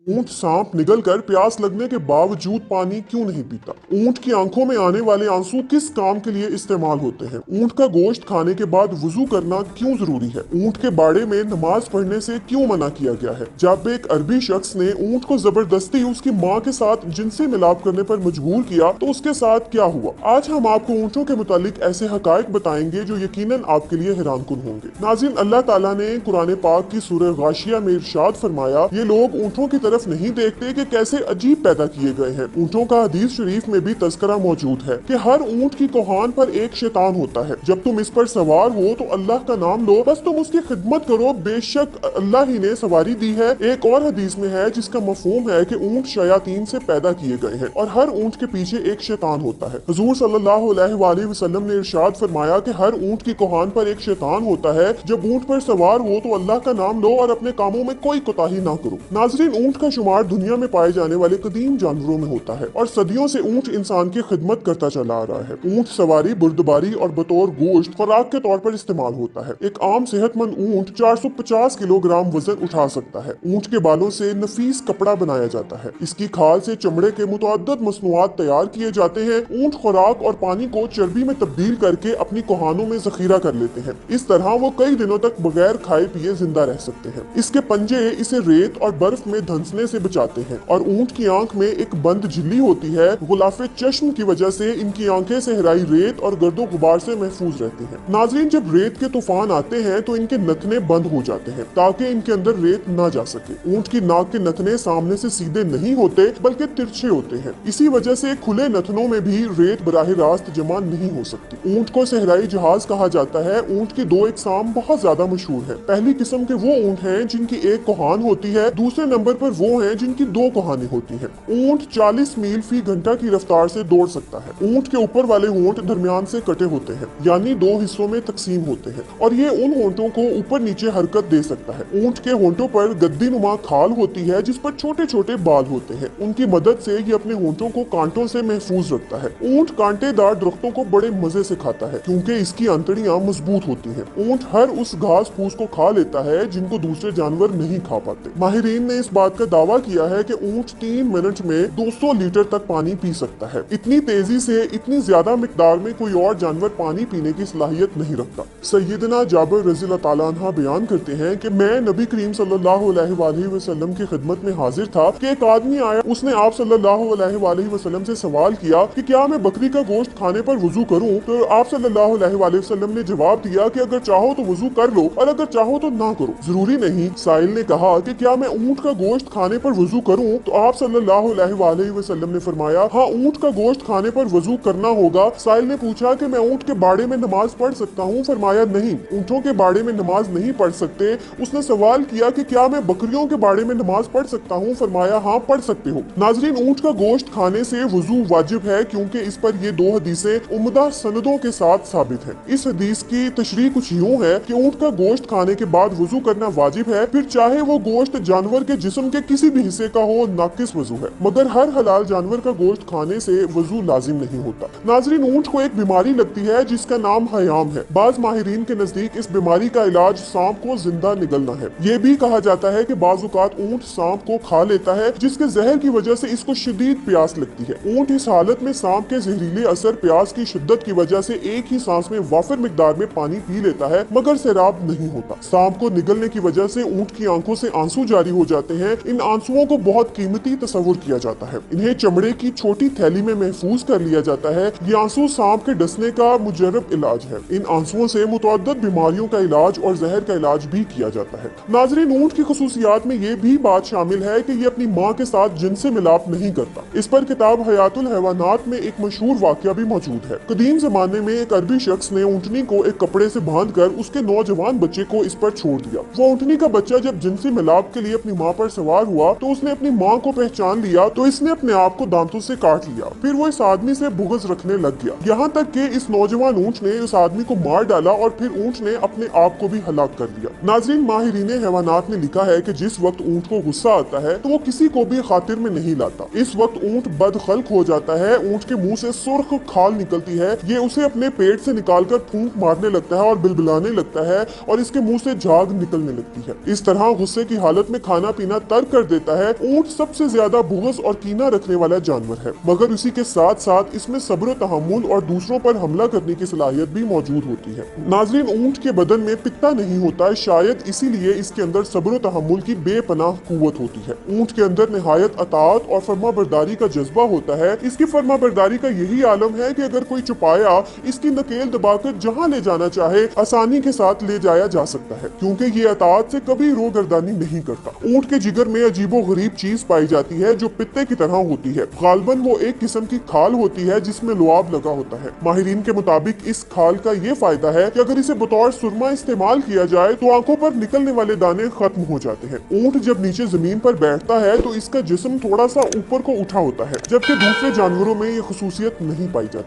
ऊंट सांप निगल कर प्यास लगने के बावजूद पानी क्यों नहीं पीता? ऊंट की आंखों में आने वाले आंसू किस काम के लिए इस्तेमाल होते हैं? ऊंट का गोश्त खाने के बाद वुजू करना क्यों जरूरी है? ऊंट के बाड़े में नमाज पढ़ने से क्यों मना किया गया है? जब एक अरबी शख्स ने ऊंट को जबरदस्ती उसकी माँ के साथ जिनसी मिलाप करने पर मजबूर किया तो उसके साथ क्या हुआ? आज हम आपको ऊंटों के मुतालिक ऐसे हकायक बताएंगे जो यकीनन आपके लिए हैरान कुन होंगे। नाज़रीन, अल्लाह ताला ने कुरान पाक की सूरह गाशिया में इरशाद फरमाया, ये लोग ऊंटों की तरफ नहीं देखते कि कैसे अजीब पैदा किए गए हैं। ऊंटों का हदीस शरीफ में भी तस्करा मौजूद है कि हर ऊंट की कोहान पर एक शैतान होता है। जब तुम इस पर सवार हो तो अल्लाह का नाम लो, बस तुम उसकी खिदमत करो, बेशक अल्लाह ही ने सवारी दी है। एक और हदीस में है जिसका मफहूम है कि ऊंट शयातीन से पैदा किए गए हैं और हर ऊंट के पीछे एक शैतान होता है। हुजूर सल्लल्लाहु अलैहि वसल्लम ने इरशाद फरमाया कि हर ऊंट की कोहान पर एक शैतान होता है। जब ऊंट पर सवार हो तो अल्लाह का नाम लो और अपने कामों में कोई कोताही ना करो। नाज़रीन, ऊंट का शुमार दुनिया में पाए जाने वाले कदीम जानवरों में होता है और सदियों से ऊंट इंसान की खिदमत करता चला आ रहा है। ऊंट सवारी, बुर्दबारी और बतौर गोश्त खुराक के तौर पर इस्तेमाल होता है। एक आम सेहतमंद ऊंट 450 किलोग्राम वजन उठा सकता है। ऊंट के बालों से नफीस कपड़ा बनाया जाता है। इसकी खाल से चमड़े के मुतअद्दिद मसनूआत तैयार किए जाते हैं। ऊंट खुराक और पानी को चर्बी में तब्दील करके अपनी कोहानों में जखीरा कर लेते हैं। इस तरह वो कई दिनों तक बगैर खाए पिए जिंदा रह सकते हैं। इसके पंजे इसे रेत और बर्फ में धंसने से बचाते हैं और ऊंट की आंख में एक बंद झिल्ली होती है। गुलाफे चश्म की वजह से इनकी आंखें सहराई रेत और गर्दो गुबार से महफूज रहती हैं। नाजरीन, जब रेत के तूफान आते हैं तो इनके नथने बंद हो जाते हैं ताकि इनके अंदर रेत ना जा सके। ऊंट की नाक के नथने सामने से सीधे नहीं होते बल्कि तिरछे होते हैं। इसी वजह से खुले नथनों में भी रेत बराह रास्त जमा नहीं हो सकती। ऊंट को सहराई जहाज कहा जाता है। ऊंट की दो इकसाम बहुत ज्यादा मशहूर है। पहली किस्म के वो ऊंट हैं जिनकी एक कोहान होती है। दूसरे नंबर पर वो हैं जिनकी दो कोहानी होती हैं। ऊंट 40 मील फी घंटा की रफ्तार से दौड़ सकता है। ऊंट के ऊपर वाले होंठ दरमियान से कटे होते हैं, यानी दो हिस्सों में तकसीम होते हैं और ये उन होंठों को ऊपर नीचे हरकत दे सकता है। ऊंट के होंठों पर गद्दी नुमा खाल होती है जिस पर छोटे छोटे बाल होते हैं। उनकी मदद से ये अपने होंठों को कांटों से महफूज रखता है। ऊंट कांटेदार दरख्तों को बड़े मजे से खाता है क्योंकि इसकी आंतड़ियां मजबूत होती हैं। ऊंट हर उस घास फूस को खा लेता है जिनको दूसरे जानवर नहीं खा पाते। माहिरीन ने इस बात का दावा किया है कि ऊंट 3 मिनट में 200 लीटर तक पानी पी सकता है। इतनी तेजी से, इतनी ज्यादा मिकदार में कोई और जानवर पानी पीने की सलाहियत नहीं रखता। सैयदना जाबिर रज़ी अल्लाह ताला अन्हा बयान करते हैं कि मैं नबी करीम सल्लल्लाहु अलैहि वसल्लम की खिदमत में हाजिर था कि एक आदमी आया। उसने आप सल्लल्लाहु अलैहि वसल्लम से सवाल किया कि क्या मैं बकरी का गोश्त खाने पर वुजू करूं? तो आप सल्लल्लाहु अलैहि वसल्लम ने जवाब दिया कि अगर चाहो तो वुजू कर लो और अगर चाहो तो ना करो, जरूरी नहीं। साइल ने कहा कि क्या मैं ऊंट का गोश्त खाने पर वुजू करूं? तो आप सल्लल्लाहु अलैहि वसल्लम ने फरमाया, हाँ, ऊंट का गोश्त खाने पर वुजू करना होगा। साइल ने पूछा कि मैं ऊंट के बाड़े में नमाज पढ़ सकता हूँ? फरमाया, नहीं, ऊंटों के बाड़े में नमाज नहीं पढ़ सकते। उसने सवाल किया कि क्या मैं बकरियों के बाड़े में नमाज पढ़ सकता हूँ? फरमाया, हाँ, पढ़ सकते हो। नाजरीन, ऊंट का गोश्त खाने से वुजू वाजिब है क्योंकि इस पर ये दो हदीसें उम्दा सनदों के साथ साबित है। इस हदीस की तशरीह कुछ यूं है कि ऊंट का गोश्त खाने के बाद वुजू करना वाजिब है, फिर चाहे वो गोश्त जानवर के जिस्म के किसी भी हिस्से का हो, नाकिस वजू है। मगर हर हलाल जानवर का गोश्त खाने से वजू लाजिम नहीं होता। नाजरीन, ऊंट को एक बीमारी लगती है जिसका नाम हयाम है। बाज माहिरीन के नजदीक इस बीमारी का इलाज सांप को जिंदा निगलना है। ये भी कहा जाता है कि बाजुकात ऊंट सांप को खा लेता है जिसके जहर की वजह से इसको शदीद प्यास लगती है। ऊंट इस हालत में सांप के जहरीले असर, प्यास की शिद्दत की वजह से एक ही सांस में वाफिर मिकदार में पानी पी लेता है मगर सैराब नहीं होता। सांप को निगलने की वजह से ऊंट की आंखों से आंसू जारी हो जाते हैं। इन आंसुओं को बहुत कीमती तस्वुर किया जाता है। इन्हें चमड़े की छोटी थैली में महफूज कर लिया जाता है। ये आंसू सांप के डसने का मुजर्रब इलाज है। इन आंसुओं से मुतअद्दिद बीमारियों का इलाज और जहर का इलाज भी किया जाता है। नाजरीन, ऊंट की खुसूसियात में ये भी बात शामिल है कि ये अपनी माँ के साथ जिनसे मिलाप नहीं करता। इस पर किताब हयातुल हैवानात में एक मशहूर वाकया भी मौजूद है। कदीम जमाने में एक अरबी शख्स ने ऊंटनी को एक कपड़े से बांधकर उसके नौजवान बच्चे को इस पर छोड़ दिया। वो ऊंटनी का बच्चा जब जिनसी मिलाप के लिए अपनी माँ पर सवार हुआ तो उसने अपनी माँ को पहचान लिया तो इसने अपने आप को दांतों से काट लिया। फिर वो इस आदमी से बुग़्ज़ रखने लग गया, यहाँ तक कि इस नौजवान ऊंट ने उस आदमी को मार डाला और फिर ऊंट ने अपने आप को भी हलाक कर दिया। नाजरीन, माहिरीन हैवानात ने लिखा है कि जिस वक्त ऊंट को गुस्सा आता है तो वो किसी को भी खातिर में नहीं लाता। इस वक्त ऊंट बदखल्क हो जाता है। ऊंट के मुंह से सुर्ख खाल निकलती है। ये उसे अपने पेट से निकालकर फूंक मारने लगता है और बिलबिलाने लगता है और इसके मुंह से झाग निकलने लगती है। इस तरह गुस्से की हालत में खाना पीना तर्क कर देता है। ऊंट सबसे ज्यादा बुग़्ज़ और कीना रखने वाला जानवर है, मगर इसी के साथ साथ इसमें सब्र, तहम्मुल और दूसरों पर हमला करने की सलाहियत भी मौजूद होती है। नाज़रीन, ऊंट के बदन में पित्ता नहीं होता है, शायद इसीलिए इसके अंदर सब्र, तहम्मुल की बेपनाह कुव्वत होती है। ऊंट के अंदर निहायत अताअत और फर्माबरदारी का जज्बा होता है। इसकी फर्माबरदारी का यही आलम है कि अगर कोई चुपाया इसकी नकेल दबाकर जहां ले जाना चाहे आसानी के साथ ले जाया जा सकता है, क्योंकि ये अताअत से कभी रोगर्दानी नहीं करता। ऊंट के जिगर में अजीबो गरीब चीज पाई जाती है जो पित्ते की तरह होती है। गालबन वो एक किस्म की खाल होती है जिसमें लुआब लगा होता है। माहिरीन के मुताबिक इस खाल का ये फायदा है कि अगर इसे बतौर सुरमा इस्तेमाल किया जाए तो आंखों पर निकलने वाले दाने खत्म हो जाते हैं। ऊंट जब नीचे जमीन पर बैठता है तो इसका जिस्म थोड़ा सा ऊपर को उठा होता है, जबकि दूसरे जानवरों में ये खसूसियत नहीं पाई जाती।